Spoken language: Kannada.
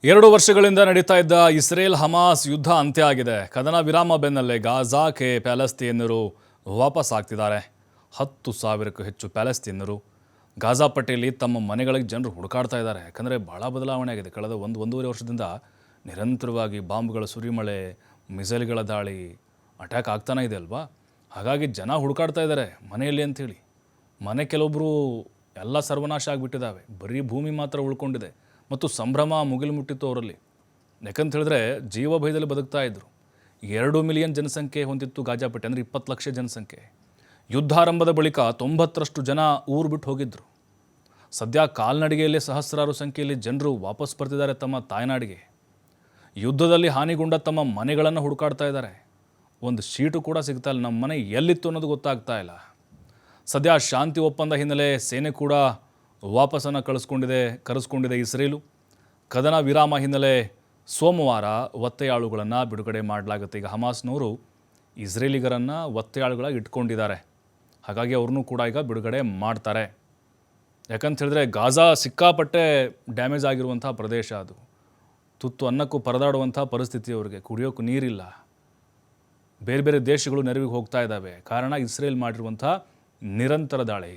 2 ವರ್ಷಗಳಿಂದ ನಡೀತಾ ಇದ್ದ ಇಸ್ರೇಲ್ ಹಮಾಸ್ ಯುದ್ಧ ಅಂತ್ಯ ಆಗಿದೆ. ಕದನ ವಿರಾಮ ಬೆನ್ನಲ್ಲೇ ಗಾಜಾಕ್ಕೆ ಪ್ಯಾಲೆಸ್ತೀನಿಯನ್ನರು ವಾಪಸ್ ಆಗ್ತಿದ್ದಾರೆ. 10,000ಕ್ಕೂ ಹೆಚ್ಚು ಪ್ಯಾಲೆಸ್ತೀನಿಯರು ಗಾಜಾ ಪಟ್ಟಿಯಲ್ಲಿ ತಮ್ಮ ಮನೆಗಳಿಗೆ ಜನರು ಹುಡುಕಾಡ್ತಾ ಇದ್ದಾರೆ. ಯಾಕಂದರೆ ಭಾಳ ಬದಲಾವಣೆ ಆಗಿದೆ. ಕಳೆದ ಒಂದೂವರೆ ವರ್ಷದಿಂದ ನಿರಂತರವಾಗಿ ಬಾಂಬ್ಗಳ ಸುರಿಮಳೆ, ಮಿಸೈಲ್ಗಳ ದಾಳಿ, ಅಟ್ಯಾಕ್ ಆಗ್ತಾನೆ ಇದೆ ಅಲ್ವಾ. ಹಾಗಾಗಿ ಜನ ಹುಡುಕಾಡ್ತಾ ಇದ್ದಾರೆ ಮನೆಯಲ್ಲಿ ಅಂಥೇಳಿ. ಮನೆ ಕೆಲವೊಬ್ಬರು ಎಲ್ಲ ಸರ್ವನಾಶ ಆಗಿಬಿಟ್ಟಿದ್ದಾವೆ. ಬರೀ ಭೂಮಿ ಮಾತ್ರ ಉಳ್ಕೊಂಡಿದೆ ಮತ್ತು ಸಂಭ್ರಮ ಮುಗಿಲು ಮುಟ್ಟಿತ್ತು ಅವರಲ್ಲಿ. ಯಾಕಂತ ಹೇಳಿದ್ರೆ ಜೀವ ಭಯದಲ್ಲಿ ಬದುಕ್ತಾ ಇದ್ದರು. 2 ಮಿಲಿಯನ್ ಜನಸಂಖ್ಯೆ ಹೊಂದಿತ್ತು ಗಾಜಾಪಟ್ಟೆ, ಅಂದರೆ 20 ಲಕ್ಷ ಜನಸಂಖ್ಯೆ. ಯುದ್ಧಾರಂಭದ ಬಳಿಕ 90ರಷ್ಟು ಜನ ಊರು ಬಿಟ್ಟು ಹೋಗಿದ್ದರು. ಸದ್ಯ ಕಾಲ್ನಡಿಗೆಯಲ್ಲೇ ಸಹಸ್ರಾರು ಸಂಖ್ಯೆಯಲ್ಲಿ ಜನರು ವಾಪಸ್ ಬರ್ತಿದ್ದಾರೆ ತಮ್ಮ ತಾಯ್ನಾಡಿಗೆ. ಯುದ್ಧದಲ್ಲಿ ಹಾನಿಗೊಂಡ ತಮ್ಮ ಮನೆಗಳನ್ನು ಹುಡುಕಾಡ್ತಾ ಇದ್ದಾರೆ. ಒಂದು ಶೀಟು ಕೂಡ ಸಿಗ್ತಾ ಇಲ್ಲ. ನಮ್ಮ ಮನೆ ಎಲ್ಲಿತ್ತು ಅನ್ನೋದು ಗೊತ್ತಾಗ್ತಾ ಇಲ್ಲ. ಸದ್ಯ ಶಾಂತಿ ಒಪ್ಪಂದ ಹಿನ್ನೆಲೆ ಸೇನೆ ಕೂಡ ವಾಪಸನ್ನು ಕರೆಸ್ಕೊಂಡಿದೆ ಇಸ್ರೇಲು. ಕದನ ವಿರಾಮ ಹಿನ್ನೆಲೆ ಸೋಮವಾರ ಒತ್ತೆಯಾಳುಗಳನ್ನು ಬಿಡುಗಡೆ ಮಾಡಲಾಗುತ್ತೆ. ಈಗ ಹಮಾಸ್ನವರು ಇಸ್ರೇಲಿಗರನ್ನು ಒತ್ತೆಯಾಳುಗಳಾಗಿ ಇಟ್ಕೊಂಡಿದ್ದಾರೆ. ಹಾಗಾಗಿ ಅವ್ರನ್ನೂ ಕೂಡ ಈಗ ಬಿಡುಗಡೆ ಮಾಡ್ತಾರೆ. ಯಾಕಂತ ಹೇಳಿದ್ರೆ ಗಾಜಾ ಸಿಕ್ಕಾಪಟ್ಟೆ ಡ್ಯಾಮೇಜ್ ಆಗಿರುವಂಥ ಪ್ರದೇಶ. ಅದು ತುತ್ತು ಅನ್ನಕ್ಕೂ ಪರದಾಡುವಂಥ ಪರಿಸ್ಥಿತಿ. ಅವರಿಗೆ ಕುಡಿಯೋಕ್ಕೂ ನೀರಿಲ್ಲ. ಬೇರೆ ಬೇರೆ ದೇಶಗಳು ನೆರವಿಗೆ ಹೋಗ್ತಾ ಇದ್ದಾವೆ. ಕಾರಣ ಇಸ್ರೇಲ್ ಮಾಡಿರುವಂಥ ನಿರಂತರ ದಾಳಿ.